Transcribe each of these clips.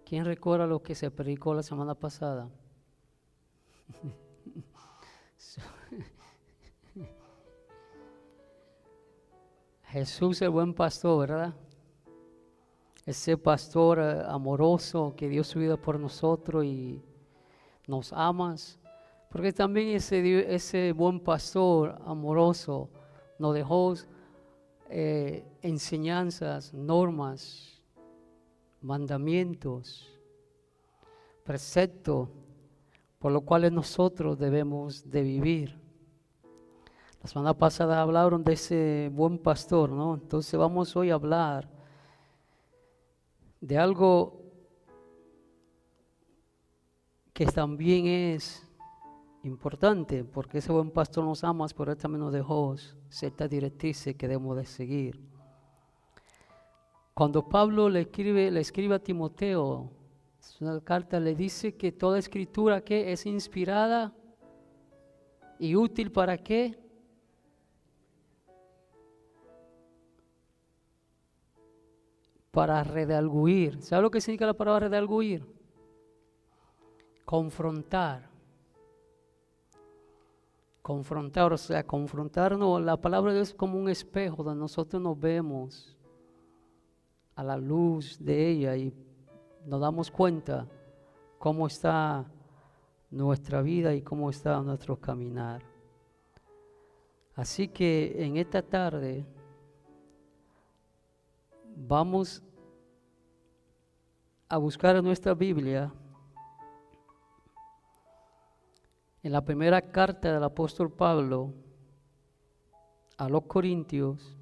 ¿Quién recuerda lo que se predicó la semana pasada? Jesús el buen pastor, ¿verdad? Ese pastor amoroso que dio su vida por nosotros y nos amas. Porque también ese buen pastor amoroso nos dejó enseñanzas, normas, mandamientos, preceptos, por los cuales nosotros debemos de vivir. La semana pasada hablaron de ese buen pastor, ¿no? Entonces vamos hoy a hablar de algo que también es importante, porque ese buen pastor nos ama, pero él también nos dejó ciertas directrices que debemos de seguir. Cuando Pablo le escribe a Timoteo, una carta, le dice que toda escritura que es inspirada y útil para qué. Para redarguir. ¿Sabe lo que significa la palabra redarguir? Confrontar. Confrontar, o sea, confrontarnos. La palabra de Dios es como un espejo donde nosotros nos vemos a la luz de ella y nos damos cuenta cómo está nuestra vida y cómo está nuestro caminar. Así que en esta tarde vamos a buscar en nuestra Biblia en la primera carta del apóstol Pablo a los Corintios,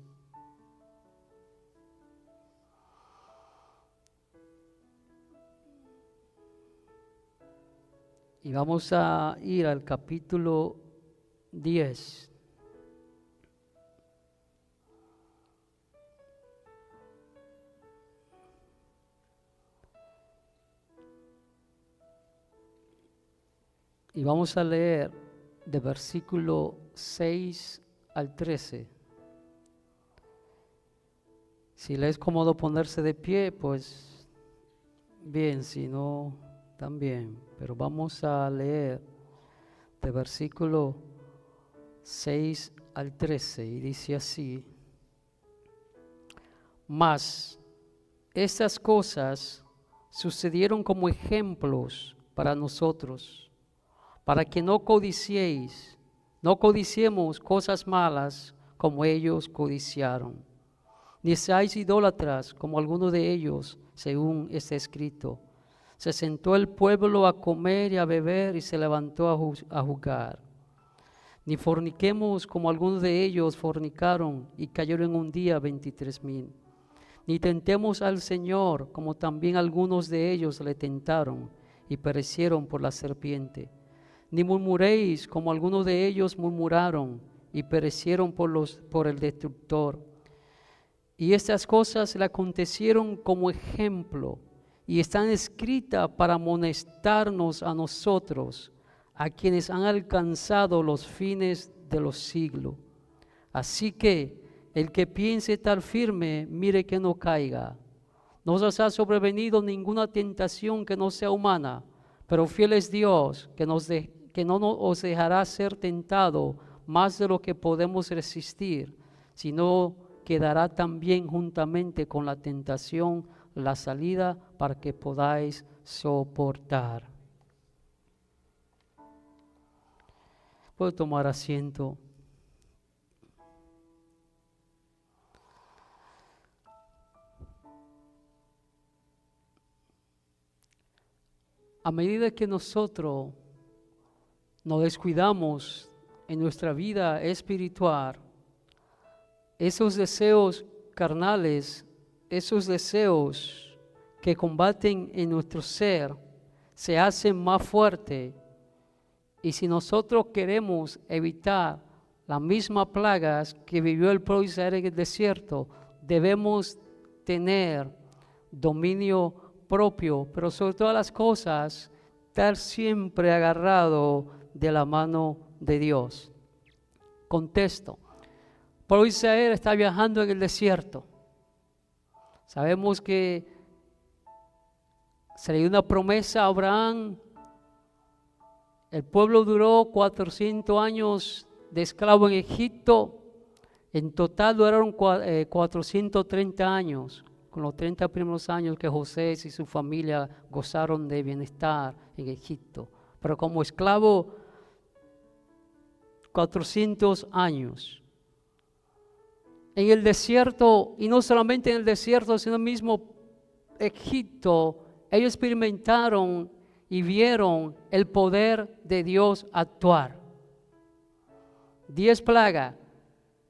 y vamos a ir al capítulo 10. Y vamos a leer de versículo 6 al 13. Si le es cómodo ponerse de pie, pues bien, si no, también. Pero vamos a leer de versículo 6 al 13 y dice así: Mas estas cosas sucedieron como ejemplos para nosotros, para que no codiciemos cosas malas como ellos codiciaron, ni seáis idólatras como algunos de ellos, según está escrito. Se sentó el pueblo a comer y a beber y se levantó a jugar. Ni forniquemos como algunos de ellos fornicaron y cayeron en un día 23,000. Ni tentemos al Señor como también algunos de ellos le tentaron y perecieron por la serpiente. Ni murmuréis como algunos de ellos murmuraron y perecieron por el destructor. Y estas cosas le acontecieron como ejemplo y están escritas para amonestarnos a nosotros, a quienes han alcanzado los fines de los siglos. Así que el que piense estar firme, mire que no caiga. No os ha sobrevenido ninguna tentación que no sea humana, pero fiel es Dios, que no os dejará ser tentado más de lo que podemos resistir, sino que dará también juntamente con la tentación la salida para que podáis soportar. Puedo tomar asiento. A medida que nosotros nos descuidamos en nuestra vida espiritual, esos deseos carnales, esos deseos que combaten en nuestro ser, se hacen más fuertes. Y si nosotros queremos evitar las mismas plagas que vivió el pueblo de Israel en el desierto, debemos tener dominio propio, pero sobre todas las cosas, estar siempre agarrado de la mano de Dios. Contesto. El pueblo de Israel está viajando en el desierto. Sabemos que Se le dio una promesa a Abraham. El pueblo duró 400 años de esclavo en Egipto. En total duraron 430 años, con los 30 primeros años que José y su familia gozaron de bienestar en Egipto. Pero como esclavo, 400 años. En el desierto, y no solamente en el desierto, sino en el mismo Egipto, ellos experimentaron y vieron el poder de Dios actuar. 10 plagas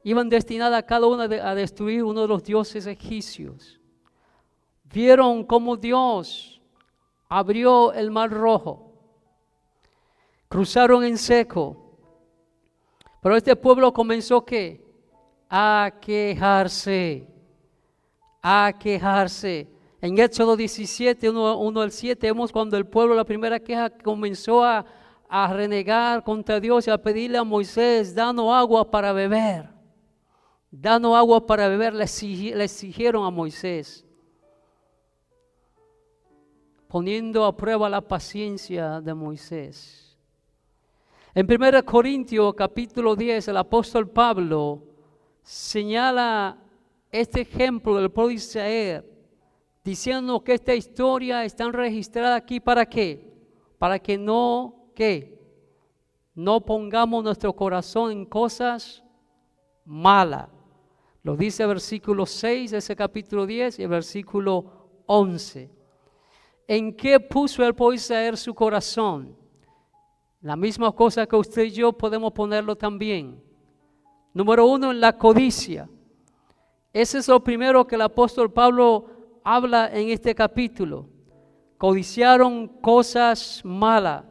iban destinadas a cada una a destruir uno de los dioses egipcios. Vieron cómo Dios abrió el mar rojo. Cruzaron en seco. Pero este pueblo comenzó ¿qué? A quejarse. A quejarse. En Éxodo 17, 1 al 7, vemos cuando el pueblo, la primera queja, comenzó a renegar contra Dios y a pedirle a Moisés, danos agua para beber. Danos agua para beber, le exigieron a Moisés, poniendo a prueba la paciencia de Moisés. En 1 Corintios capítulo 10, el apóstol Pablo señala este ejemplo del pueblo de Israel, diciendo que esta historia está registrada aquí ¿para qué? Para que no, ¿qué? No pongamos nuestro corazón en cosas malas. Lo dice el versículo 6 de ese capítulo 10 y el versículo 11. ¿En qué puso el pueblo de Israel su corazón? La misma cosa que usted y yo podemos ponerlo también. Número 1, en la codicia. Ese es lo primero que el apóstol Pablo habla en este capítulo. Codiciaron cosas malas.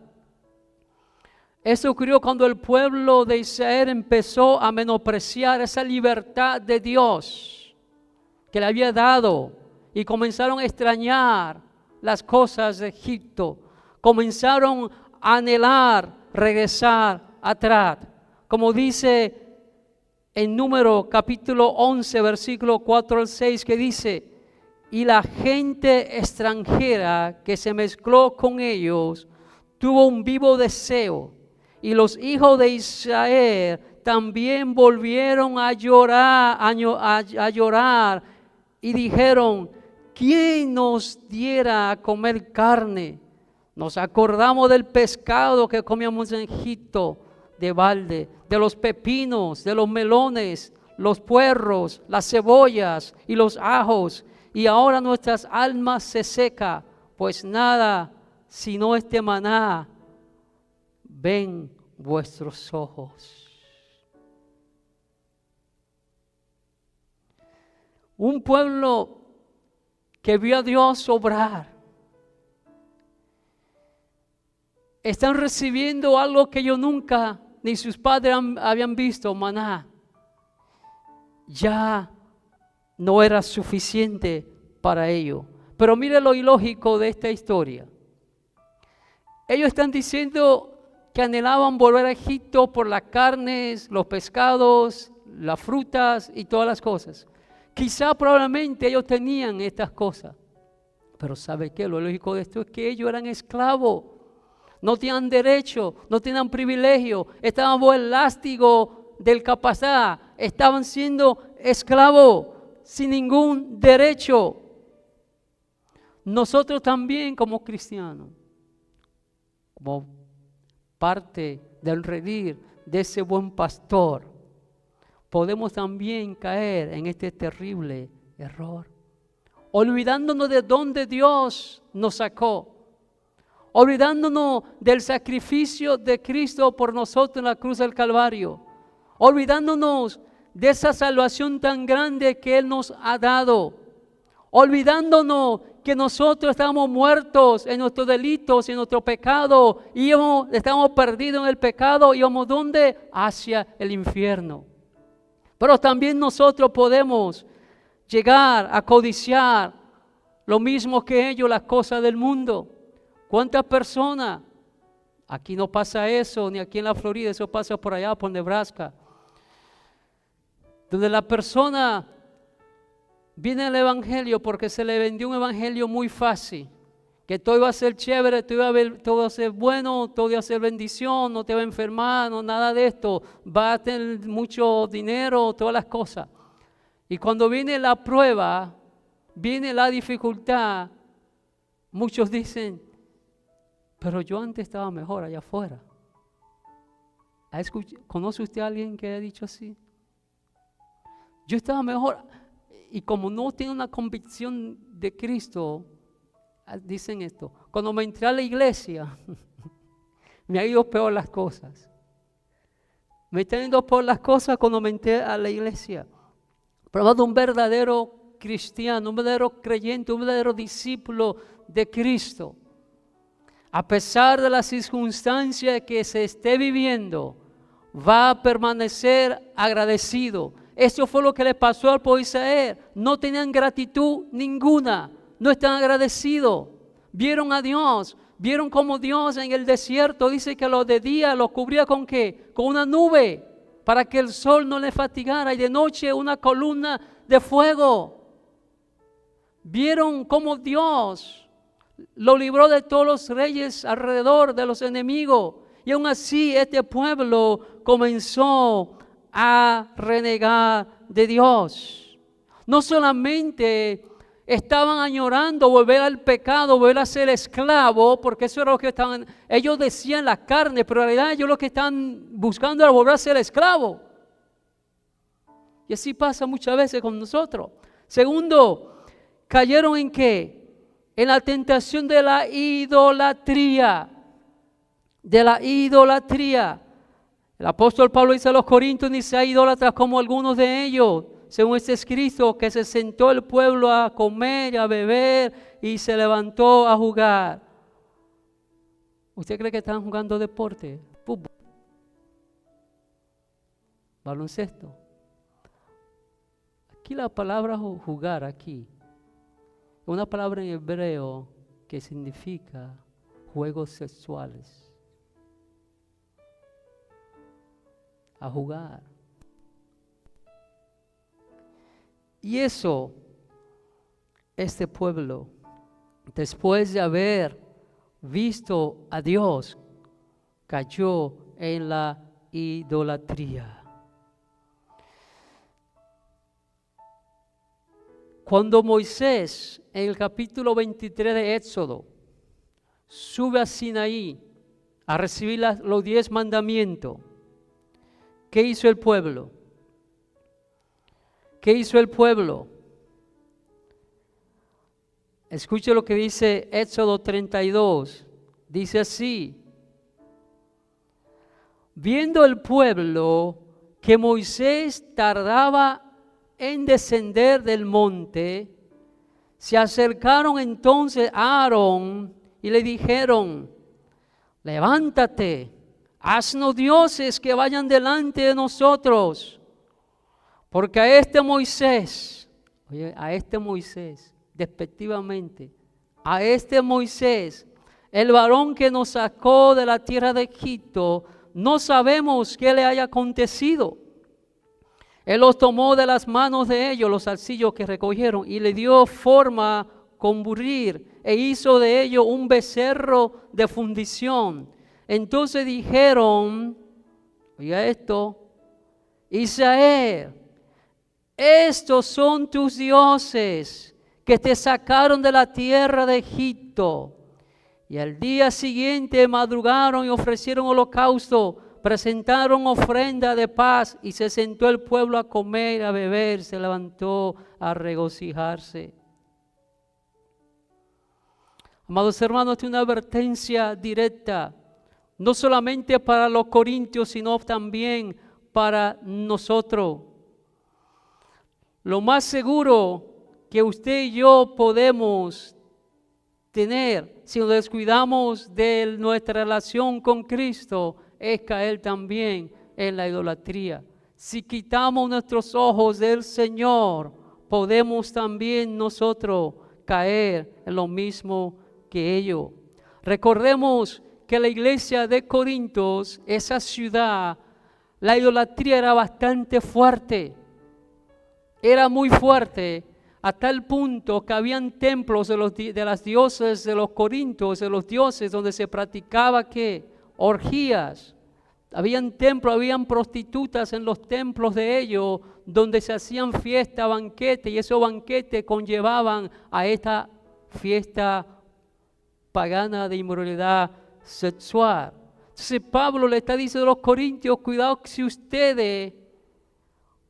Eso ocurrió cuando el pueblo de Israel empezó a menospreciar esa libertad de Dios que le había dado y comenzaron a extrañar las cosas de Egipto. Comenzaron a anhelar regresar atrás. Como dice en Número capítulo 11, versículo 4 al 6, que dice: y la gente extranjera que se mezcló con ellos tuvo un vivo deseo. Y los hijos de Israel también volvieron a llorar, a llorar y dijeron: ¿quién nos diera a comer carne? Nos acordamos del pescado que comíamos en Egipto de balde, de los pepinos, de los melones, los puerros, las cebollas y los ajos. Y ahora nuestras almas se seca, pues nada sino este maná ven vuestros ojos. Un pueblo que vio a Dios obrar. Están recibiendo algo que ellos nunca, ni sus padres habían visto, maná. Ya no era suficiente para ellos. Pero mire lo ilógico de esta historia. Ellos están diciendo que anhelaban volver a Egipto por las carnes, los pescados, las frutas y todas las cosas. Quizá probablemente ellos tenían estas cosas. Pero ¿sabe qué? Lo lógico de esto es que ellos eran esclavos. No tenían derecho, no tenían privilegio. Estaban bajo el lástigo del capataz. Estaban siendo esclavos sin ningún derecho. Nosotros también como cristianos, como parte del redil de ese buen pastor, podemos también caer en este terrible error, olvidándonos de dónde Dios nos sacó, olvidándonos del sacrificio de Cristo por nosotros en la cruz del Calvario, olvidándonos de esa salvación tan grande que Él nos ha dado, olvidándonos que nosotros estábamos muertos en nuestros delitos, en nuestro pecado, y estábamos perdidos en el pecado, íbamos ¿dónde? Hacia el infierno. Pero también nosotros podemos llegar a codiciar lo mismo que ellos, las cosas del mundo. ¿Cuántas personas? Aquí no pasa eso, ni aquí en la Florida, eso pasa por allá, por Nebraska, donde la persona viene al evangelio porque se le vendió un evangelio muy fácil, que todo iba a ser chévere, todo iba a ser bueno, todo iba a ser bendición, no te va a enfermar, no nada de esto, va a tener mucho dinero, todas las cosas. Y cuando viene la prueba, viene la dificultad, muchos dicen, pero yo antes estaba mejor allá afuera. ¿Conoce usted a alguien que ha dicho así? Yo estaba mejor. Y como no tiene una convicción de Cristo, dicen esto. Cuando me entré a la iglesia, me ha ido peor las cosas. Me están yendo peor las cosas cuando me entré a la iglesia. Pero un verdadero cristiano, un verdadero creyente, un verdadero discípulo de Cristo, a pesar de las circunstancias que se esté viviendo, va a permanecer agradecido. Eso fue lo que le pasó al pueblo de Israel. No tenían gratitud ninguna, no están agradecidos. Vieron a Dios, vieron como Dios en el desierto dice que los de día los cubría ¿con qué? Con una nube, para que el sol no le fatigara, y de noche una columna de fuego. Vieron cómo Dios lo libró de todos los reyes alrededor, de los enemigos. Y aún así este pueblo comenzó a renegar de Dios. No solamente estaban añorando volver al pecado, volver a ser esclavo, porque eso era lo que estaban, ellos decían la carne, pero en realidad ellos lo que están buscando era volver a ser esclavo. Y así pasa muchas veces con nosotros. Segundo, cayeron ¿en qué? En la tentación de la idolatría. De la idolatría. El apóstol Pablo dice a los Corintios, ni sea idólatras como algunos de ellos, según está escrito, que se sentó el pueblo a comer y a beber y se levantó a jugar. ¿Usted cree que están jugando deporte? Fútbol, baloncesto. Aquí la palabra jugar aquí, una palabra en hebreo que significa juegos sexuales. A jugar. Y eso, este pueblo, después de haber visto a Dios, cayó en la idolatría. Cuando Moisés, en el capítulo 23 de Éxodo, sube a Sinaí a recibir los 10 mandamientos, ¿qué hizo el pueblo? ¿Qué hizo el pueblo? Escuche lo que dice Éxodo 32. Dice así: viendo el pueblo que Moisés tardaba en descender del monte, se acercaron entonces a Aarón y le dijeron: levántate, haznos dioses que vayan delante de nosotros, porque a este Moisés, despectivamente, a este Moisés, el varón que nos sacó de la tierra de Egipto, no sabemos qué le haya acontecido. Él los tomó de las manos de ellos, los zarcillos que recogieron, y le dio forma con burrir, e hizo de ellos un becerro de fundición. Entonces dijeron, oiga esto, Israel, estos son tus dioses que te sacaron de la tierra de Egipto. Y al día siguiente madrugaron y ofrecieron holocausto, presentaron ofrenda de paz, y se sentó el pueblo a comer, a beber, se levantó a regocijarse. Amados hermanos, esta es una advertencia directa, no solamente para los corintios, sino también para nosotros. Lo más seguro que usted y yo podemos tener, si nos descuidamos de nuestra relación con Cristo, es caer también en la idolatría. Si quitamos nuestros ojos del Señor, podemos también nosotros caer en lo mismo que ellos. Recordemos que la iglesia de Corintios, esa ciudad, la idolatría era bastante fuerte. Era muy fuerte, a tal punto que habían templos de las dioses de los corintios, de los dioses, donde se practicaba ¿qué? Orgías. Habían templos, habían prostitutas en los templos de ellos, donde se hacían fiestas, banquetes, y esos banquetes conllevaban a esta fiesta pagana de inmoralidad sexual. Entonces Pablo le está diciendo a los corintios, cuidado si ustedes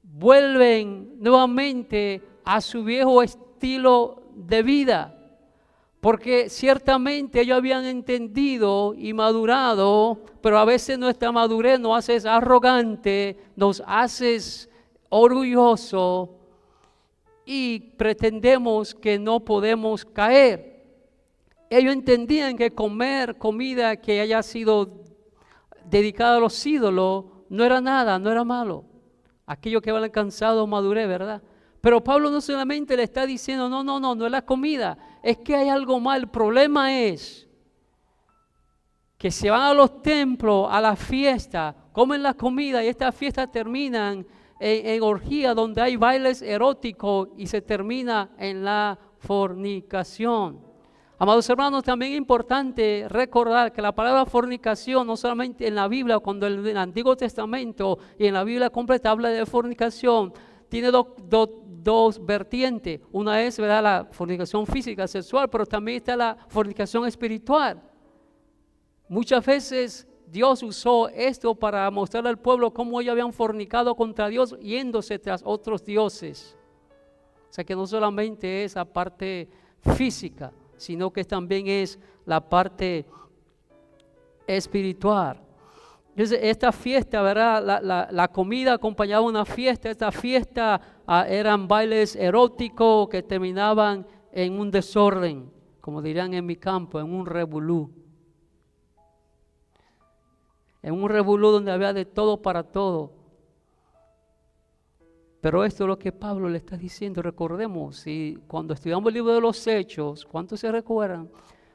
vuelven nuevamente a su viejo estilo de vida, porque ciertamente ellos habían entendido y madurado, pero a veces nuestra madurez nos hace arrogante, nos hace orgulloso y pretendemos que no podemos caer. Ellos entendían que comer comida que haya sido dedicada a los ídolos no era nada, no era malo. Aquellos que han alcanzado madurez, ¿verdad? Pero Pablo no solamente le está diciendo, no es la comida, es que hay algo mal. El problema es que se van a los templos, a la fiesta, comen la comida y estas fiestas terminan en orgía donde hay bailes eróticos y se termina en la fornicación. Amados hermanos, también es importante recordar que la palabra fornicación no solamente en la Biblia, cuando en el Antiguo Testamento y en la Biblia completa habla de fornicación, tiene dos vertientes. Una es, ¿verdad?, la fornicación física, sexual, pero también está la fornicación espiritual. Muchas veces Dios usó esto para mostrarle al pueblo cómo ellos habían fornicado contra Dios yéndose tras otros dioses. O sea que no solamente es la parte física, sino que también es la parte espiritual. Entonces, esta fiesta, ¿verdad? La comida acompañaba una fiesta. Esta fiesta eran bailes eróticos que terminaban en un desorden, como dirían en mi campo, en un revolú. En un revolú donde había de todo para todo. Pero esto es lo que Pablo le está diciendo. Recordemos, y cuando estudiamos el libro de los Hechos, ¿cuántos se recuerdan?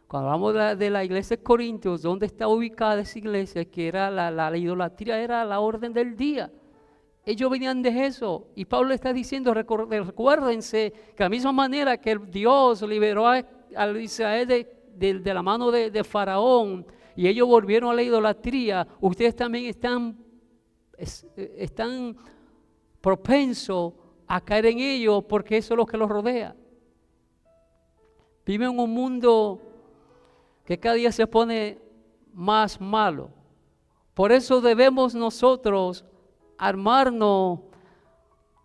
Cuando hablamos de la iglesia de Corintios, ¿dónde está ubicada esa iglesia? Que era la idolatría, era la orden del día. Ellos venían de eso. Y Pablo le está diciendo, recuérdense que de la misma manera que Dios liberó a Israel de la mano de Faraón, y ellos volvieron a la idolatría, ustedes también están propensos a caer en ello, porque eso es lo que los rodea. Viven en un mundo que cada día se pone más malo. Por eso debemos nosotros armarnos,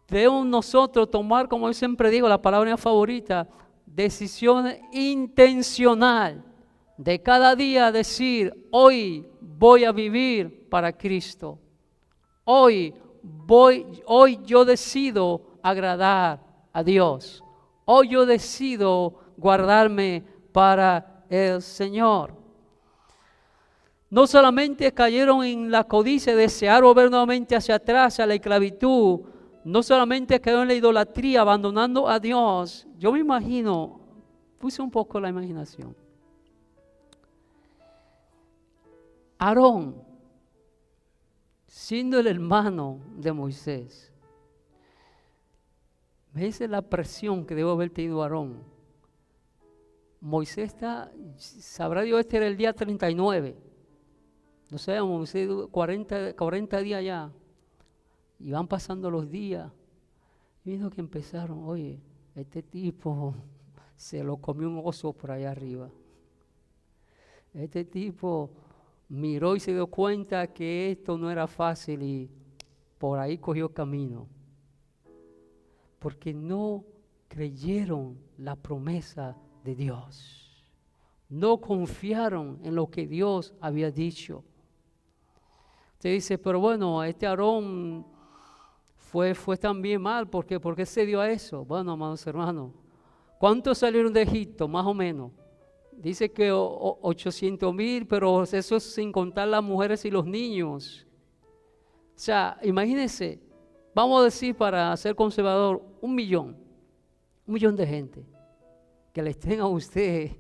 debemos nosotros tomar, como yo siempre digo, la palabra favorita, decisión intencional de cada día decir, hoy voy a vivir para Cristo. Hoy yo decido agradar a Dios. Hoy yo decido guardarme para el Señor. No solamente cayeron en la codicia, desear volver nuevamente hacia atrás, a la esclavitud. No solamente cayeron en la idolatría, abandonando a Dios. Yo me imagino, puse un poco la imaginación. Aarón, siendo el hermano de Moisés, me dice la presión que debo haber tenido Aarón. Moisés sabrá Dios, este era el día 39. No sé, Moisés 40 días ya. Y van pasando los días. Y vino que empezaron, oye, este tipo se lo comió un oso por allá arriba. Este tipo miró y se dio cuenta que esto no era fácil y por ahí cogió camino. Porque no creyeron la promesa de Dios. No confiaron en lo que Dios había dicho. Usted dice, pero bueno, este Aarón fue también mal. ¿Por qué? ¿Por qué se dio a eso? Bueno, amados hermanos, ¿cuántos salieron de Egipto? Más o menos. Dice que 800,000, pero eso es sin contar las mujeres y los niños. O sea, imagínense, vamos a decir, para ser conservador, 1 millón de gente que le estén a usted.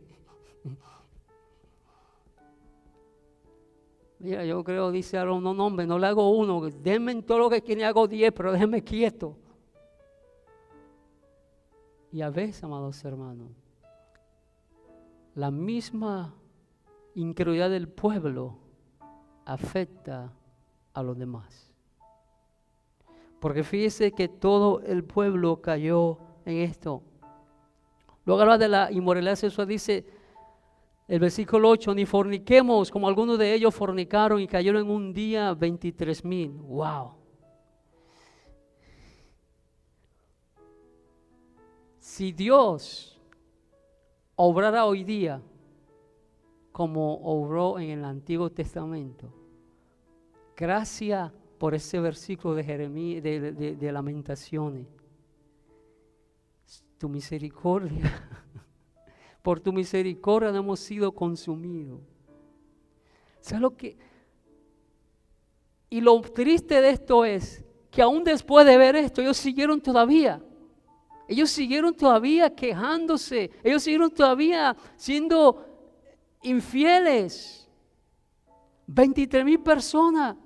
Mira, yo creo, dice Aarón, no hombre, no le hago uno, denme todo lo que quieren, hago 10, pero déjenme quieto. Y a veces, amados hermanos, la misma incredulidad del pueblo afecta a los demás. Porque fíjese que todo el pueblo cayó en esto. Luego habla de la inmoralidad sexual, dice el versículo 8, ni forniquemos como algunos de ellos fornicaron y cayeron en un día 23,000. ¡Wow! Si Dios obrara hoy día como obró en el Antiguo Testamento, gracias por ese versículo de Jeremías, de Lamentaciones, tu misericordia, por tu misericordia no hemos sido consumidos. ¿Sabes lo que? Y lo triste de esto es que aún después de ver esto, ellos siguieron todavía quejándose, ellos siguieron todavía siendo infieles. 23,000 personas.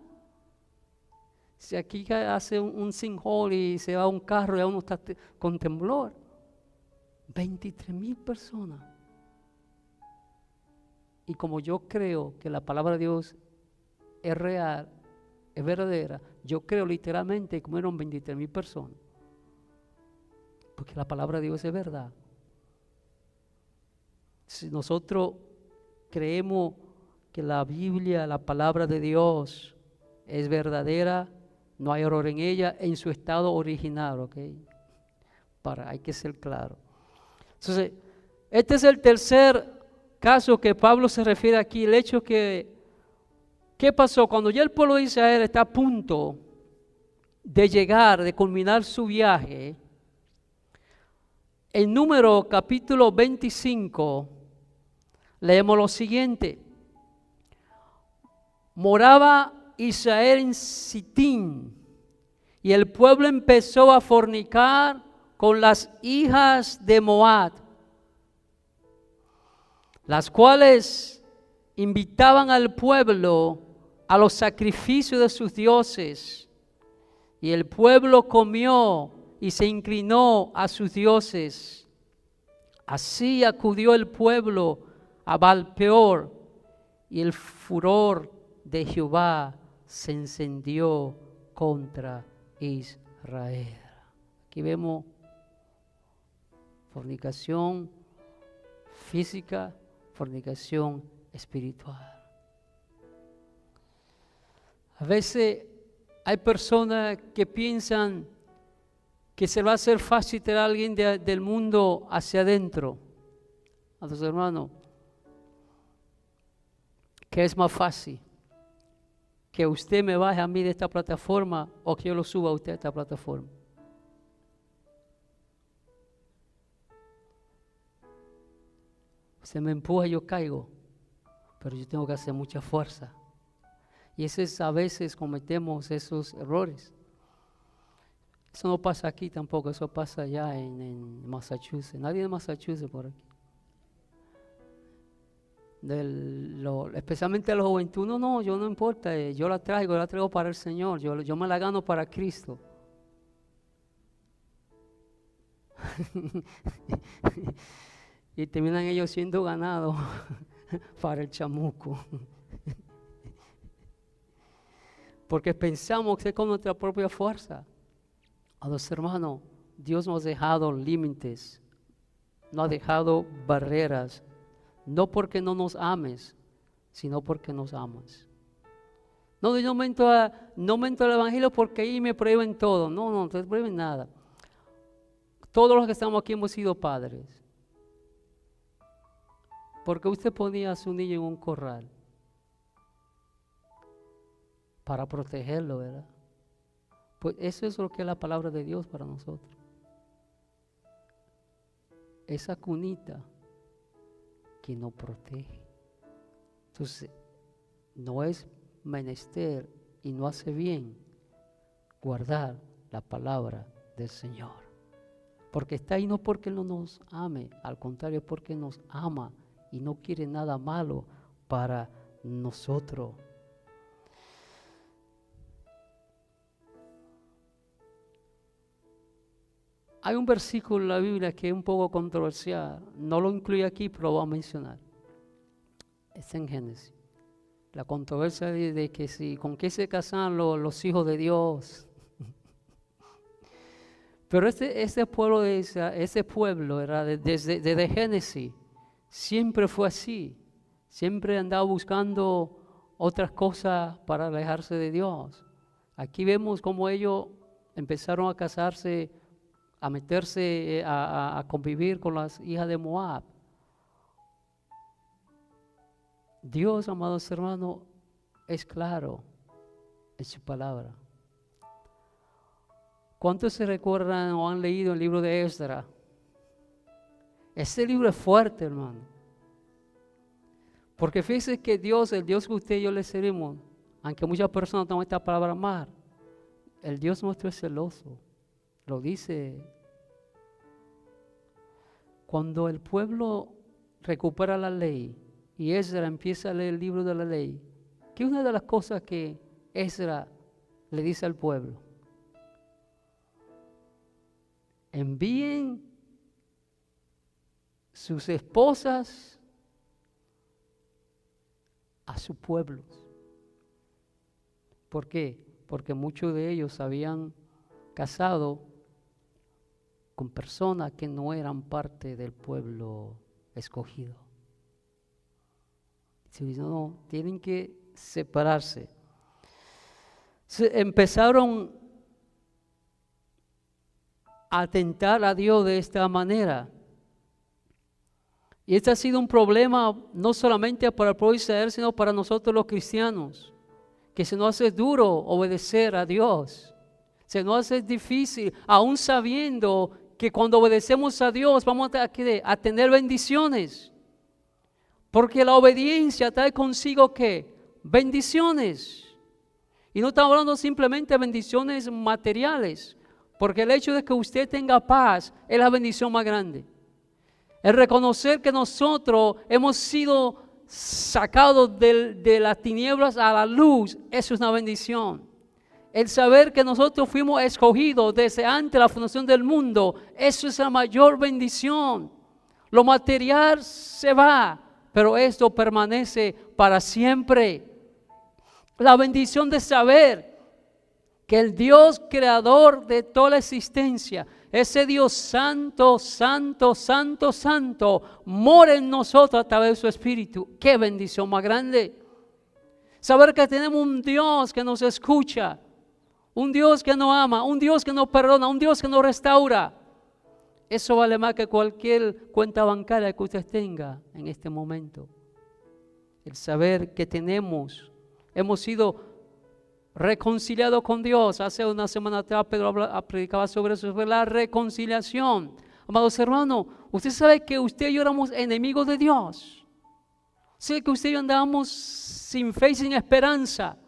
Si aquí hace un sinkhole y se va un carro y uno está con temblor. 23,000 personas. Y como yo creo que la palabra de Dios es real, es verdadera, yo creo literalmente que murieron 23,000 personas. Porque la palabra de Dios es verdad. Si nosotros creemos que la Biblia, la palabra de Dios, es verdadera, no hay error en ella, en su estado original, ¿ok? Hay que ser claro. Entonces, este es el tercer caso que Pablo se refiere aquí, el hecho que, ¿qué pasó? Cuando ya el pueblo de Israel está a punto de llegar, de culminar su viaje, en Número capítulo 25, leemos lo siguiente. Moraba Israel en Sitín, y el pueblo empezó a fornicar con las hijas de Moab, las cuales invitaban al pueblo a los sacrificios de sus dioses, y el pueblo comió y se inclinó a sus dioses. Así acudió el pueblo a Baal-peor, y el furor de Jehová se encendió contra Israel. Aquí vemos fornicación física, fornicación espiritual. A veces hay personas que piensan que se va a hacer fácil traer a alguien del mundo hacia adentro. A tus hermanos, ¿qué es más fácil? Que usted me baje a mí de esta plataforma o que yo lo suba a usted a esta plataforma. Se me empuja y yo caigo, pero yo tengo que hacer mucha fuerza. Y a veces cometemos esos errores. Eso no pasa aquí tampoco, eso pasa allá en Massachusetts. Nadie de Massachusetts por aquí. Especialmente a los juventud, no, yo no importa, yo la traigo para el Señor, yo me la gano para Cristo. Y terminan ellos siendo ganados para el chamuco. Porque pensamos que es con nuestra propia fuerza. A los hermanos, Dios nos ha dejado límites, nos ha dejado barreras, no porque no nos ames, sino porque nos amas. No, yo no mento el evangelio porque ahí me prohíben todo. No te prohíben nada. Todos los que estamos aquí hemos sido padres. Porque usted ponía a su niño en un corral para protegerlo, ¿verdad? Pues eso es lo que es la palabra de Dios para nosotros. Esa cunita que nos protege. Entonces, no es menester y no hace bien guardar la palabra del Señor. Porque está ahí no porque Él no nos ame, al contrario, porque nos ama y no quiere nada malo para nosotros. Hay un versículo en la Biblia que es un poco controversial. No lo incluye aquí, pero lo voy a mencionar. Está en Génesis. La controversia de que si, con qué se casan los hijos de Dios. Pero ese pueblo era desde Génesis. Siempre fue así. Siempre andaba buscando otras cosas para alejarse de Dios. Aquí vemos cómo ellos empezaron a casarse, a meterse, a convivir con las hijas de Moab. Dios, amados hermanos, es claro en su palabra. ¿Cuántos se recuerdan o han leído el libro de Esdras? Ese libro es fuerte, hermano. Porque fíjense que Dios, el Dios que usted y yo le servimos, aunque muchas personas toman esta palabra mal, el Dios nuestro es celoso. Lo dice. Cuando el pueblo recupera la ley y Esdras empieza a leer el libro de la ley, ¿qué es una de las cosas que Esdras le dice al pueblo? Envíen sus esposas a su pueblo. ¿Por qué? Porque muchos de ellos habían casado con personas que no eran parte del pueblo escogido. Si no, tienen que separarse. Empezaron a atentar a Dios de esta manera. Y este ha sido un problema no solamente para el pueblo de Israel, sino para nosotros los cristianos, que se nos hace duro obedecer a Dios. Se nos hace difícil, aún sabiendo que cuando obedecemos a Dios vamos a tener bendiciones. Porque la obediencia trae consigo ¿qué? Bendiciones. Y no estamos hablando simplemente de bendiciones materiales, porque el hecho de que usted tenga paz es la bendición más grande. El reconocer que nosotros hemos sido sacados de las tinieblas a la luz, eso es una bendición. El saber que nosotros fuimos escogidos desde antes de la fundación del mundo, eso es la mayor bendición. Lo material se va, pero esto permanece para siempre. La bendición de saber que el Dios creador de toda la existencia, ese Dios santo, santo, santo, santo, mora en nosotros a través de su Espíritu. ¡Qué bendición más grande! Saber que tenemos un Dios que nos escucha, un Dios que nos ama, un Dios que nos perdona, un Dios que nos restaura. Eso vale más que cualquier cuenta bancaria que usted tenga en este momento. El saber que hemos sido reconciliados con Dios. Hace una semana atrás Pedro predicaba sobre eso, sobre la reconciliación. Amados hermanos, usted sabe que usted y yo éramos enemigos de Dios. Sé que usted y yo andábamos sin fe y sin esperanza.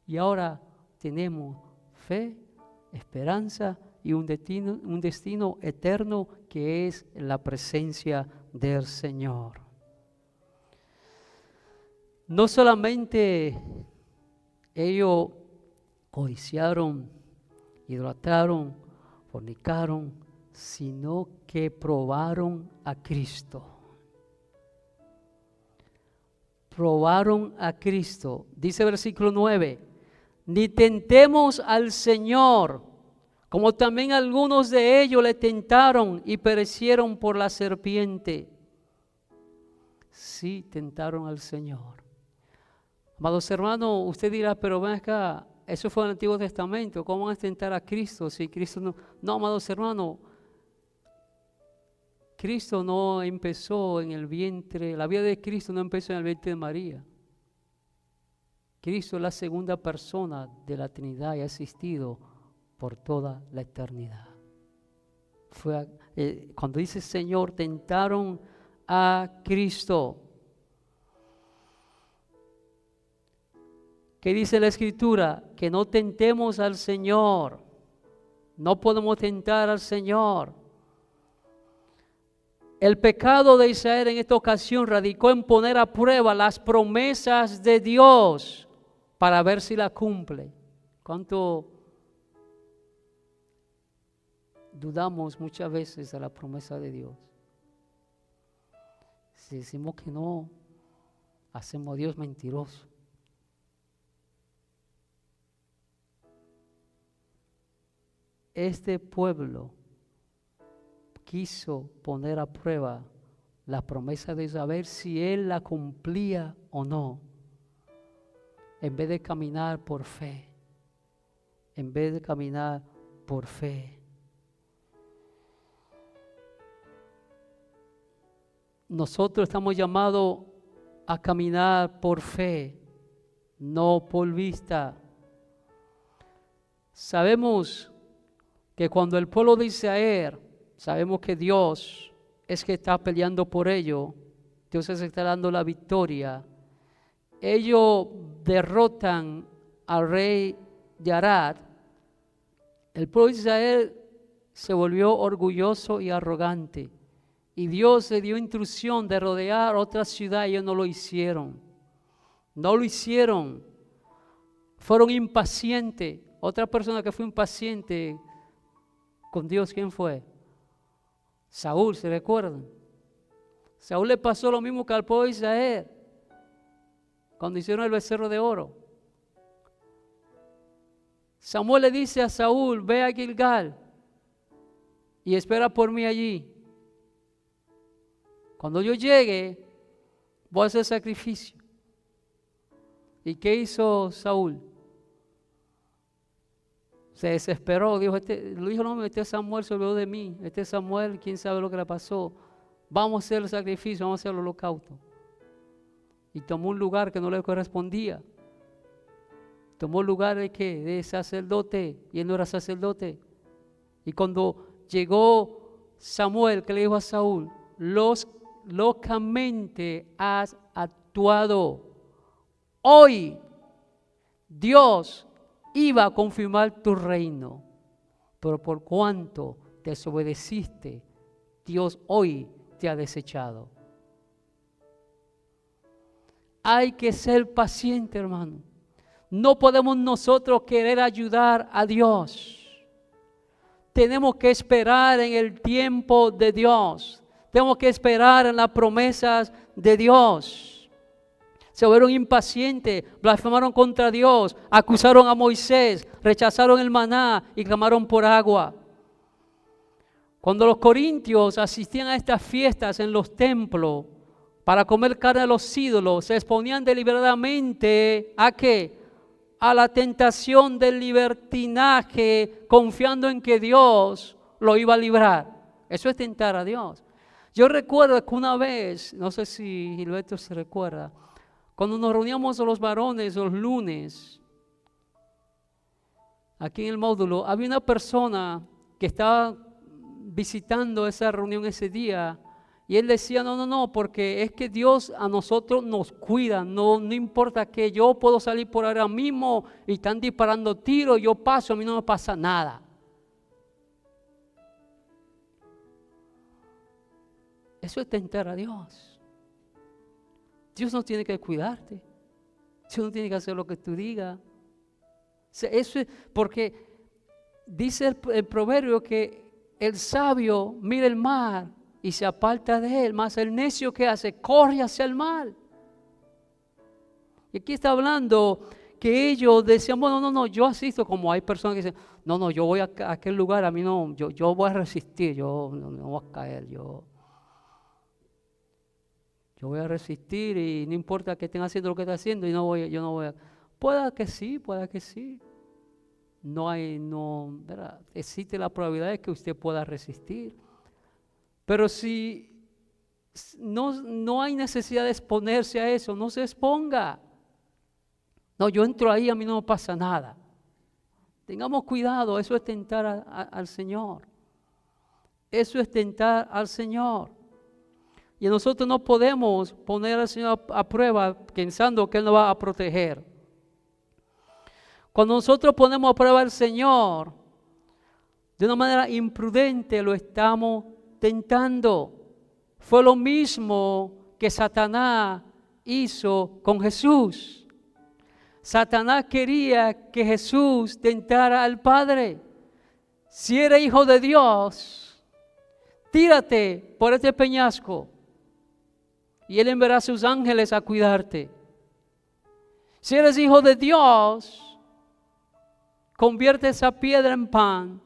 Y ahora tenemos fe, esperanza y un destino eterno que es la presencia del Señor. No solamente ellos codiciaron, idolatraron, fornicaron, sino que probaron a Cristo. Probaron a Cristo. Dice versículo 9, ni tentemos al Señor, como también algunos de ellos le tentaron y perecieron por la serpiente. Sí, tentaron al Señor. Amados hermanos, usted dirá, pero ven acá, eso fue en el Antiguo Testamento, ¿cómo van a tentar a Cristo si Cristo no? No, amados hermanos, Cristo no empezó en el vientre, la vida de Cristo no empezó en el vientre de María. Cristo es la segunda persona de la Trinidad y ha existido por toda la eternidad. Cuando dice Señor, tentaron a Cristo. ¿Qué dice la Escritura? Que no tentemos al Señor. No podemos tentar al Señor. El pecado de Israel en esta ocasión radicó en poner a prueba las promesas de Dios para ver si la cumple. ¿Cuánto dudamos muchas veces de la promesa de Dios. Si decimos que no, hacemos a Dios mentiroso. Este pueblo quiso poner a prueba la promesa de saber si Él la cumplía o no, en vez de caminar por fe, en vez de caminar por fe. Nosotros estamos llamados a caminar por fe, no por vista. Sabemos que cuando el pueblo de Israel, sabemos que Dios es que está peleando por ellos, Dios es que está dando la victoria. Ellos derrotan al rey de Arad. El pueblo de Israel se volvió orgulloso y arrogante. Y Dios le dio instrucción de rodear otra ciudad y ellos no lo hicieron. No lo hicieron. Fueron impacientes. Otra persona que fue impaciente con Dios, ¿quién fue? Saúl, ¿se recuerdan? Saúl le pasó lo mismo que al pueblo de Israel cuando hicieron el becerro de oro. Samuel le dice a Saúl: ve a Gilgal y espera por mí allí. Cuando yo llegue, voy a hacer sacrificio. ¿Y qué hizo Saúl? Se desesperó, dijo, este Samuel se olvidó de mí, este Samuel, quién sabe lo que le pasó. Vamos a hacer el sacrificio, vamos a hacer el holocausto. Y tomó un lugar que no le correspondía. Tomó el lugar de sacerdote, y él no era sacerdote. Y cuando llegó Samuel, que le dijo a Saúl: locamente has actuado. Hoy Dios iba a confirmar tu reino, pero por cuanto desobedeciste, Dios hoy te ha desechado. Hay que ser paciente, hermano. No podemos nosotros querer ayudar a Dios. Tenemos que esperar en el tiempo de Dios. Tenemos que esperar en las promesas de Dios. Se volvieron impacientes, blasfemaron contra Dios, acusaron a Moisés, rechazaron el maná y clamaron por agua. Cuando los corintios asistían a estas fiestas en los templos para comer carne de los ídolos, se exponían deliberadamente ¿a qué? A la tentación del libertinaje, confiando en que Dios lo iba a librar. Eso es tentar a Dios. Yo recuerdo que una vez, no sé si Gilberto se recuerda, cuando nos reuníamos los varones los lunes, aquí en el módulo, había una persona que estaba visitando esa reunión ese día y él decía: no, porque es que Dios a nosotros nos cuida, no importa que yo puedo salir por ahora mismo y están disparando tiros, yo paso, a mí no me pasa nada. Eso es tentar a Dios. Dios no tiene que cuidarte. Dios no tiene que hacer lo que tú digas. Eso es porque dice el proverbio que el sabio mira el mal y se aparta de él, mas el necio que hace corre hacia el mal. Y aquí está hablando que ellos decían: no, yo asisto, como hay personas que dicen: no, yo voy a aquel lugar, a mí no, yo voy a resistir, yo no voy a caer, yo voy a resistir y no importa que estén haciendo lo que estén haciendo y yo no voy a. Pueda que sí. ¿Verdad? Existe la probabilidad de que usted pueda resistir. Pero si no hay necesidad de exponerse a eso, no se exponga. No, yo entro ahí, a mí no me pasa nada. Tengamos cuidado, eso es tentar al Señor. Eso es tentar al Señor. Y nosotros no podemos poner al Señor a prueba pensando que Él nos va a proteger. Cuando nosotros ponemos a prueba al Señor, de una manera imprudente lo estamos tentando. Fue lo mismo que Satanás hizo con Jesús. Satanás quería que Jesús tentara al Padre. Si eres hijo de Dios, tírate por este peñasco y Él enviará a sus ángeles a cuidarte. Si eres hijo de Dios, convierte esa piedra en pan.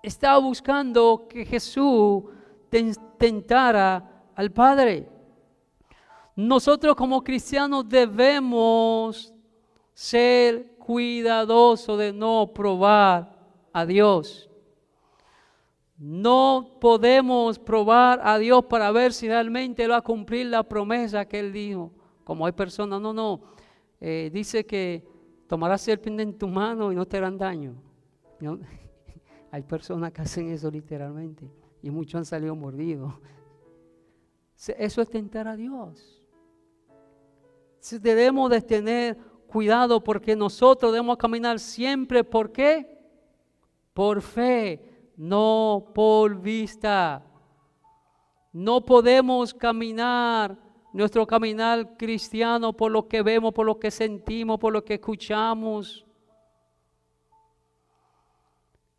Estaba buscando que Jesús tentara al Padre. Nosotros como cristianos debemos ser cuidadosos de no probar a Dios. No podemos probar a Dios para ver si realmente Él va a cumplir la promesa que Él dijo. Como hay personas, dice que tomarás serpiente en tu mano y no te harán daño. ¿No? Hay personas que hacen eso literalmente y muchos han salido mordidos. Eso es tentar a Dios. Debemos de tener cuidado porque nosotros debemos caminar siempre. ¿Por qué? Por fe, no por vista. No podemos caminar nuestro caminar cristiano por lo que vemos, por lo que sentimos, por lo que escuchamos.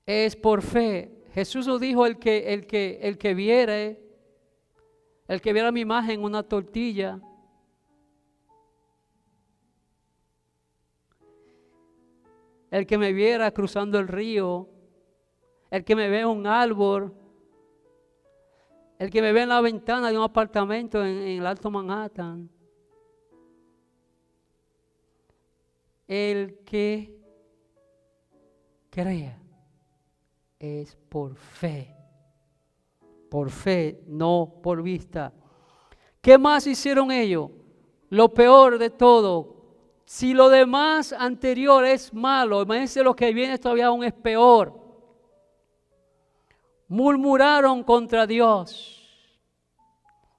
Es por fe. Jesús nos dijo, el que viera mi imagen en una tortilla, el que me viera cruzando el río, el que me vea en un árbol, el que me vea en la ventana de un apartamento en el Alto Manhattan, el que crea es por fe, no por vista. ¿Qué más hicieron ellos? Lo peor de todo. Si lo demás anterior es malo, imagínense lo que viene todavía aún es peor. Murmuraron contra Dios.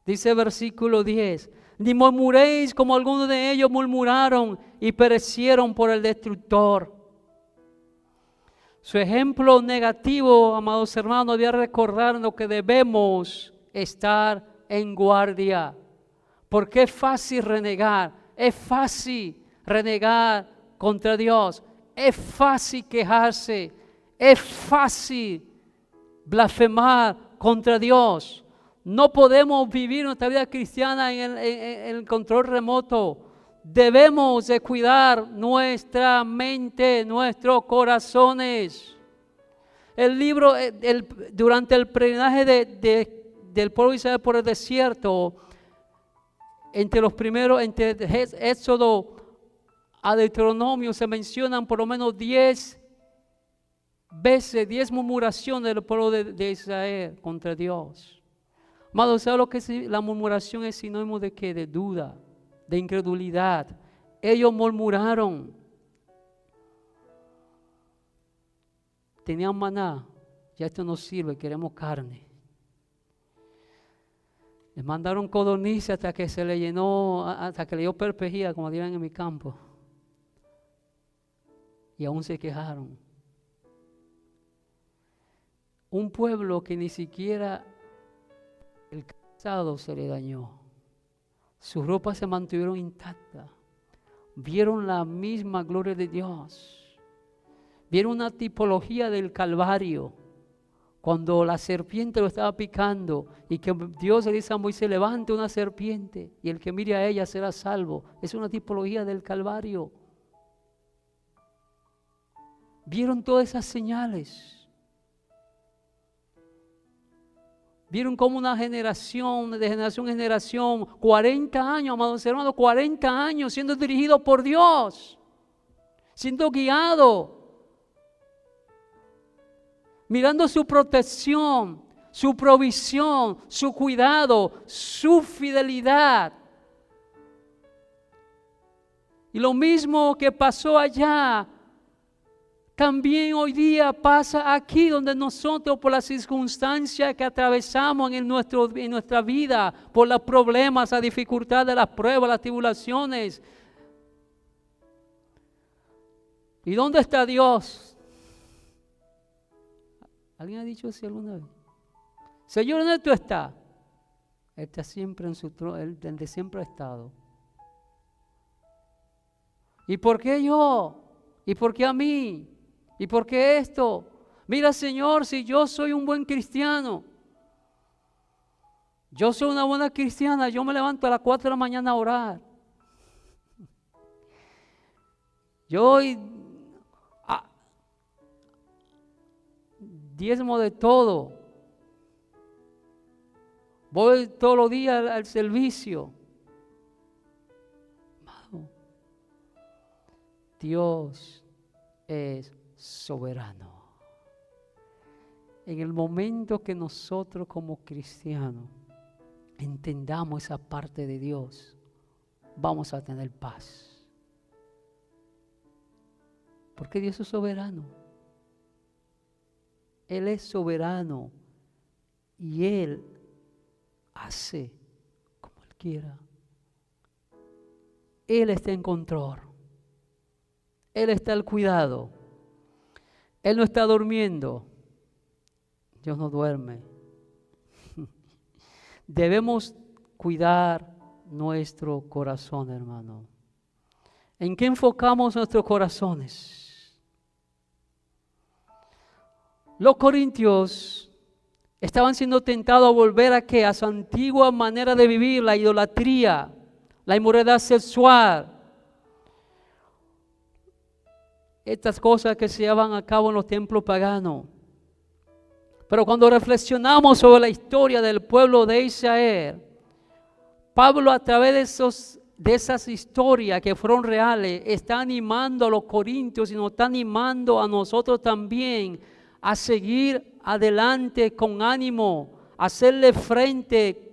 Dice versículo 10. Ni murmuréis como algunos de ellos murmuraron y perecieron por el destructor. Su ejemplo negativo, amados hermanos, debe recordarnos que debemos estar en guardia. Porque es fácil renegar, es fácil renegar contra Dios, es fácil quejarse, es fácil blasfemar contra Dios. No podemos vivir nuestra vida cristiana en el control remoto. Debemos de cuidar nuestra mente, nuestros corazones. Durante el peregrinaje del pueblo de Israel por el desierto, entre Éxodo a Deuteronomio se mencionan por lo menos 10 veces, 10 murmuraciones del pueblo de Israel contra Dios. Amado, ¿sabe lo que es? La murmuración es sinónimo de qué? De duda, de incredulidad. Ellos murmuraron. Tenían maná, ya esto no sirve, queremos carne. Les mandaron codornices hasta que se le llenó, hasta que le dio perpejía, como dirán en mi campo. Y aún se quejaron. Un pueblo que ni siquiera el calzado se le dañó. Sus ropas se mantuvieron intactas. Vieron la misma gloria de Dios. Vieron una tipología del Calvario. Cuando la serpiente lo estaba picando y que Dios le dice a Moisés, levante una serpiente y el que mire a ella será salvo. Es una tipología del Calvario. Vieron todas esas señales. Vieron como una generación, de generación en generación, 40 años, amados hermanos, 40 años siendo dirigido por Dios, siendo guiado, mirando su protección, su provisión, su cuidado, su fidelidad. Y lo mismo que pasó allá, también hoy día pasa aquí donde nosotros por las circunstancias que atravesamos en nuestra vida, por los problemas, las dificultades, las pruebas, las tribulaciones. ¿Y dónde está Dios? ¿Alguien ha dicho así alguna vez? Señor, ¿dónde tú estás? Él está siempre en su trono, Él donde siempre ha estado. ¿Y por qué yo? ¿Y por qué a mí? ¿Y por qué esto? Mira, Señor, si yo soy un buen cristiano, yo soy una buena cristiana, yo me levanto a las 4 de la mañana a orar. Yo diezmo de todo. Voy todos los días al servicio. Amado, Dios es soberano. En el momento que nosotros como cristianos entendamos esa parte de Dios, vamos a tener paz. Porque Dios es soberano. Él es soberano y Él hace como Él quiera. Él está en control. Él está al cuidado. Él no está durmiendo. Dios no duerme. Debemos cuidar nuestro corazón, hermano. ¿En qué enfocamos nuestros corazones? Los corintios estaban siendo tentados a volver ¿a qué? A su antigua manera de vivir, la idolatría, la inmoralidad sexual. Estas cosas que se llevan a cabo en los templos paganos. Pero cuando reflexionamos sobre la historia del pueblo de Israel, Pablo a través de esas historias que fueron reales, está animando a los corintios y nos está animando a nosotros también a seguir adelante con ánimo, a hacerle frente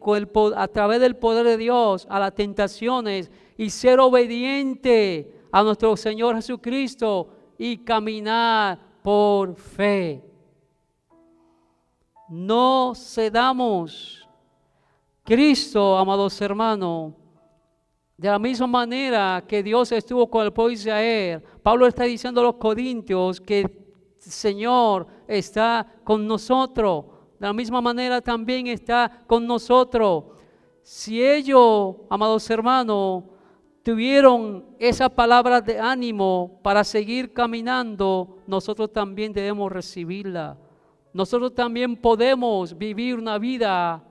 a través del poder de Dios a las tentaciones y ser obediente a nuestro Señor Jesucristo y caminar por fe. No cedamos. Cristo, amados hermanos, de la misma manera que Dios estuvo con el pueblo de Israel, Pablo está diciendo a los corintios que el Señor está con nosotros. De la misma manera también está con nosotros. Si ellos, amados hermanos, tuvieron esa palabra de ánimo para seguir caminando, nosotros también debemos recibirla. Nosotros también podemos vivir una vida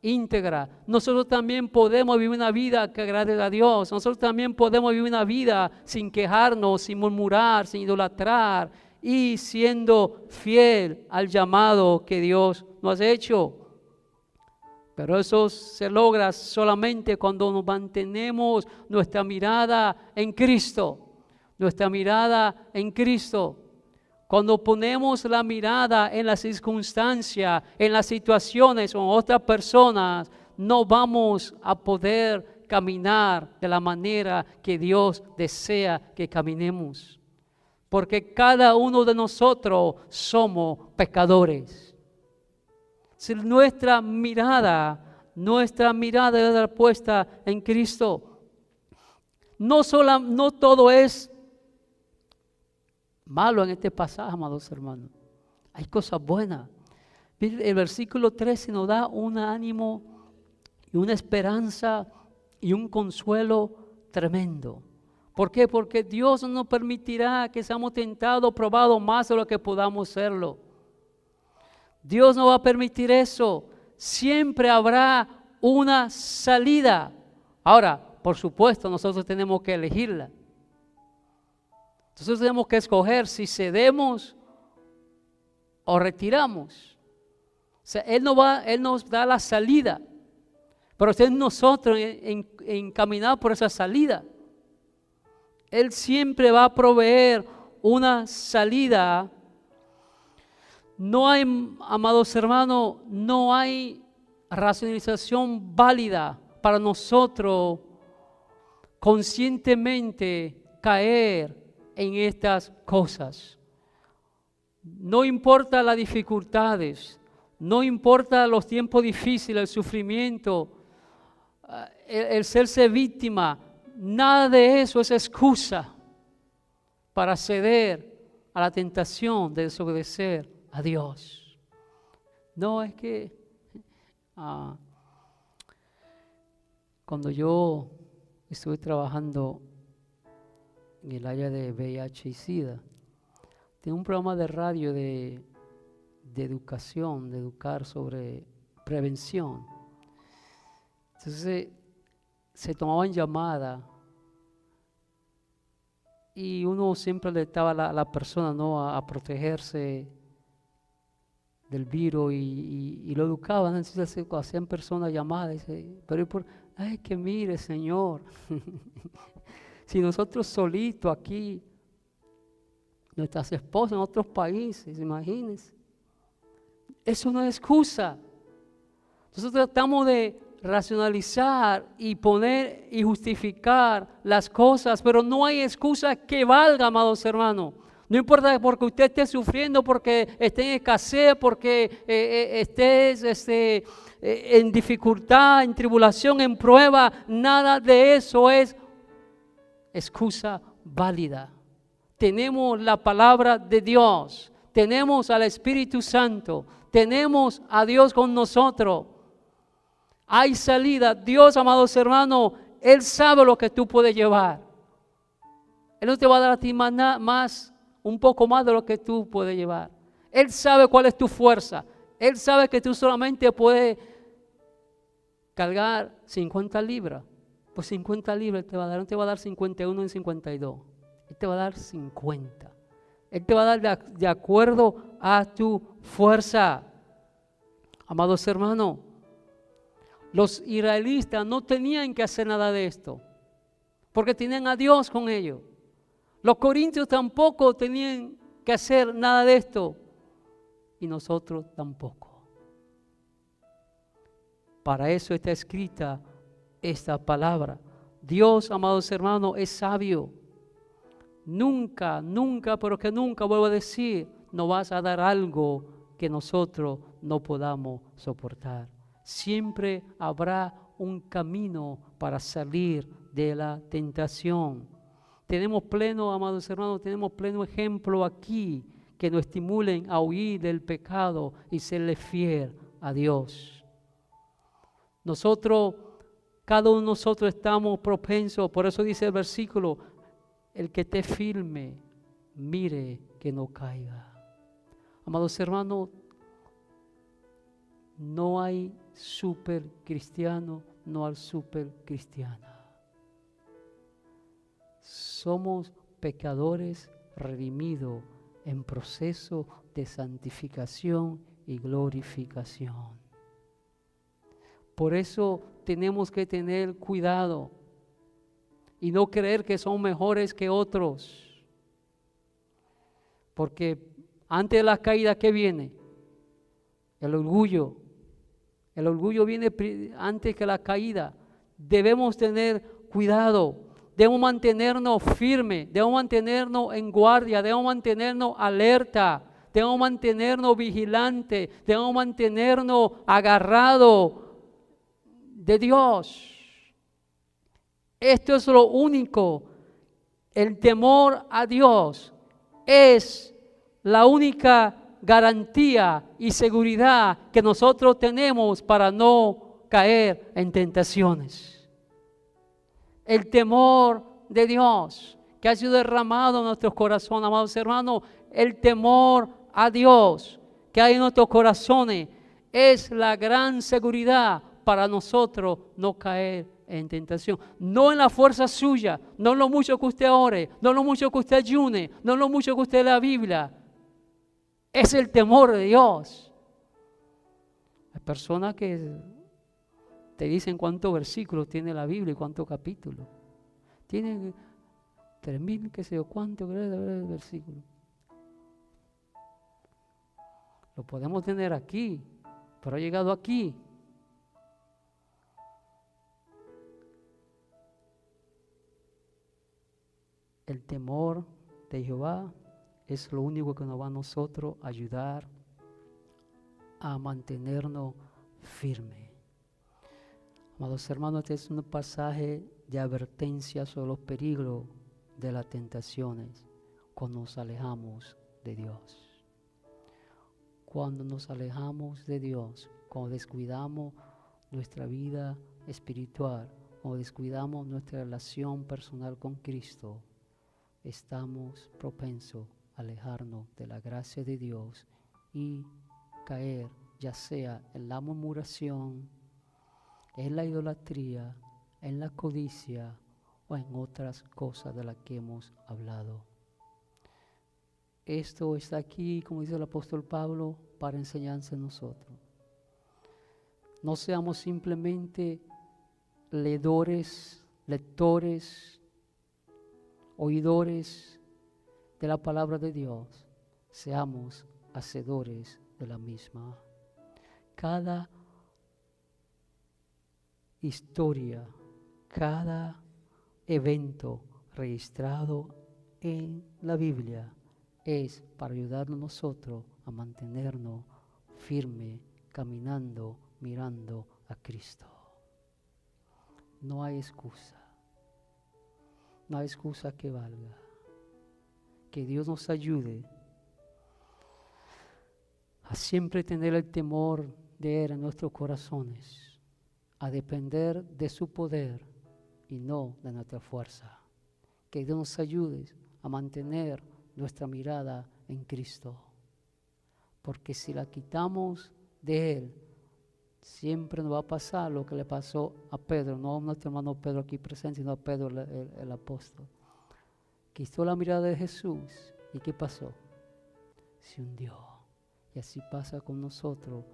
íntegra. Nosotros también podemos vivir una vida que agrade a Dios. Nosotros también podemos vivir una vida sin quejarnos, sin murmurar, sin idolatrar y siendo fiel al llamado que Dios nos ha hecho. Pero eso se logra solamente cuando nos mantenemos nuestra mirada en Cristo. Nuestra mirada en Cristo. Cuando ponemos la mirada en las circunstancias, en las situaciones o en otras personas, no vamos a poder caminar de la manera que Dios desea que caminemos. Porque cada uno de nosotros somos pecadores. Si nuestra mirada debe estar puesta en Cristo. No todo es malo en este pasaje, amados hermanos. Hay cosas buenas. El versículo 13 nos da un ánimo y una esperanza y un consuelo tremendo. ¿Por qué? Porque Dios no nos permitirá que seamos tentados, probados más de lo que podamos serlo. Dios no va a permitir eso. Siempre habrá una salida. Ahora, por supuesto, nosotros tenemos que elegirla. Entonces tenemos que escoger si cedemos o retiramos. O sea, Él nos da la salida, pero es nosotros en caminar por esa salida. Él siempre va a proveer una salida. No hay, amados hermanos, no hay racionalización válida para nosotros conscientemente caer en estas cosas. No importa las dificultades, no importa los tiempos difíciles, el sufrimiento, el serse víctima, nada de eso es excusa para ceder a la tentación de desobedecer a Dios. No, es que cuando yo estuve trabajando en el área de VIH y SIDA, Tengo un programa de radio de educación, de educar sobre prevención. Entonces se tomaban llamadas y uno siempre le estaba a la persona, ¿no?, a protegerse del virus y lo educaban. Entonces hacían personas llamadas, pero ay, que mire, Señor, si nosotros solitos aquí, nuestras esposas en otros países, imagínense, eso no es excusa. Nosotros tratamos de racionalizar y poner y justificar las cosas, pero no hay excusa que valga, amados hermanos. No importa porque usted esté sufriendo, porque esté en escasez, porque esté en dificultad, en tribulación, en prueba, nada de eso es excusa válida. Tenemos la palabra de Dios, tenemos al Espíritu Santo, tenemos a Dios con nosotros. Hay salida. Dios, amados hermanos, Él sabe lo que tú puedes llevar. Él no te va a dar a ti más, un poco más de lo que tú puedes llevar. Él sabe cuál es tu fuerza. Él sabe que tú solamente puedes cargar 50 libras. Pues 50 libras Él te va a dar. No te va a dar 51 en 52. Él te va a dar 50. Él te va a dar de acuerdo a tu fuerza. Amados hermanos, los israelitas no tenían que hacer nada de esto, porque tenían a Dios con ellos. Los corintios tampoco tenían que hacer nada de esto, y nosotros tampoco. Para eso está escrita esta palabra. Dios, amados hermanos, es sabio. Nunca, nunca, pero que nunca, vuelvo a decir, nos vas a dar algo que nosotros no podamos soportar. Siempre habrá un camino para salir de la tentación. Tenemos pleno, amados hermanos, tenemos pleno ejemplo aquí que nos estimulen a huir del pecado y serle fiel a Dios. Nosotros, cada uno de nosotros estamos propensos, por eso dice el versículo, el que esté firme, mire que no caiga. Amados hermanos, no hay super cristiano, no hay super cristiana. Somos pecadores redimidos en proceso de santificación y glorificación. Por eso tenemos que tener cuidado y no creer que son mejores que otros. Porque antes de la caída, ¿qué viene? El orgullo. El orgullo viene antes que la caída. Debemos tener cuidado. Debemos mantenernos firmes. Debemos mantenernos en guardia. Debemos mantenernos alerta. Debemos mantenernos vigilantes. Debemos mantenernos agarrados de Dios. Esto es lo único. El temor a Dios es la única garantía y seguridad que nosotros tenemos para no caer en tentaciones. El temor de Dios que ha sido derramado en nuestros corazones, amados hermanos, el temor a Dios que hay en nuestros corazones es la gran seguridad para nosotros no caer en tentación. No en la fuerza suya, no en lo mucho que usted ore, no en lo mucho que usted ayune, no en lo mucho que usted lea la Biblia. Es el temor de Dios. Hay personas que te dicen cuántos versículos tiene la Biblia y cuántos capítulos. Tiene 3,000, qué sé yo, cuántos versículos. Lo podemos tener aquí, pero ha llegado aquí. El temor de Jehová es lo único que nos va a nosotros ayudar a mantenernos firmes. Amados hermanos, este es un pasaje de advertencia sobre los peligros de las tentaciones cuando nos alejamos de Dios. Cuando nos alejamos de Dios, cuando descuidamos nuestra vida espiritual, cuando descuidamos nuestra relación personal con Cristo, estamos propensos alejarnos de la gracia de Dios y caer ya sea en la murmuración, en la idolatría, en la codicia o en otras cosas de las que hemos hablado. Esto está aquí, como dice el apóstol Pablo, para enseñanza en nosotros. No seamos simplemente lectores, oidores de la palabra de Dios, seamos hacedores de la misma. Cada historia, cada evento registrado en la Biblia es para ayudarnos nosotros a mantenernos firmes, caminando, mirando a Cristo. No hay excusa. No hay excusa que valga. Que Dios nos ayude a siempre tener el temor de Él en nuestros corazones, a depender de su poder y no de nuestra fuerza. Que Dios nos ayude a mantener nuestra mirada en Cristo. Porque si la quitamos de Él, siempre nos va a pasar lo que le pasó a Pedro, no a nuestro hermano Pedro aquí presente, sino a Pedro el apóstol. Quitó la mirada de Jesús y ¿qué pasó? Se hundió. Y así pasa con nosotros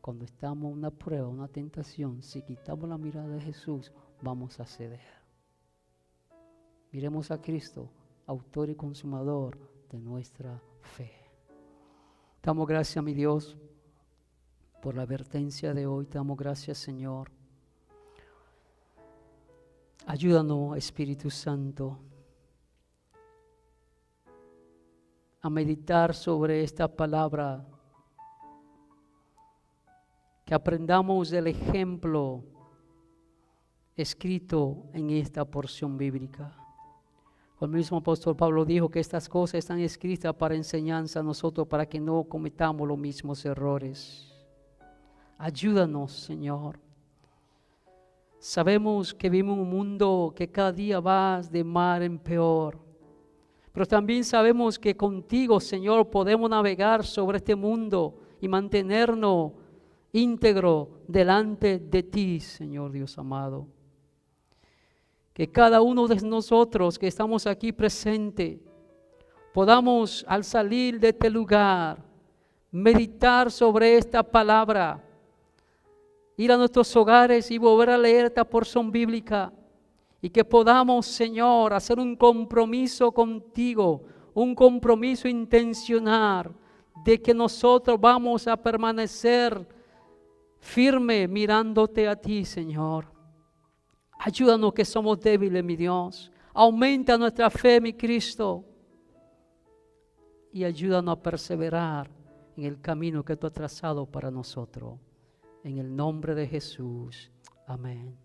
cuando estamos en una prueba, una tentación. Si quitamos la mirada de Jesús, vamos a ceder. Miremos a Cristo, autor y consumador de nuestra fe. Damos gracias a mi Dios por la advertencia de hoy. Te damos gracias, Señor. Ayúdanos, Espíritu Santo, a meditar sobre esta palabra, que aprendamos del ejemplo escrito en esta porción bíblica. El mismo apóstol Pablo dijo que estas cosas están escritas para enseñanza a nosotros, para que no cometamos los mismos errores. Ayúdanos, Señor. Sabemos que vivimos en un mundo que cada día va de mal en peor, pero también sabemos que contigo, Señor, podemos navegar sobre este mundo y mantenernos íntegro delante de ti, Señor Dios amado. Que cada uno de nosotros que estamos aquí presentes podamos, al salir de este lugar, meditar sobre esta palabra, ir a nuestros hogares y volver a leer esta porción bíblica, y que podamos, Señor, hacer un compromiso contigo, un compromiso intencional de que nosotros vamos a permanecer firme mirándote a ti, Señor. Ayúdanos que somos débiles, mi Dios. Aumenta nuestra fe, mi Cristo. Y ayúdanos a perseverar en el camino que tú has trazado para nosotros. En el nombre de Jesús. Amén.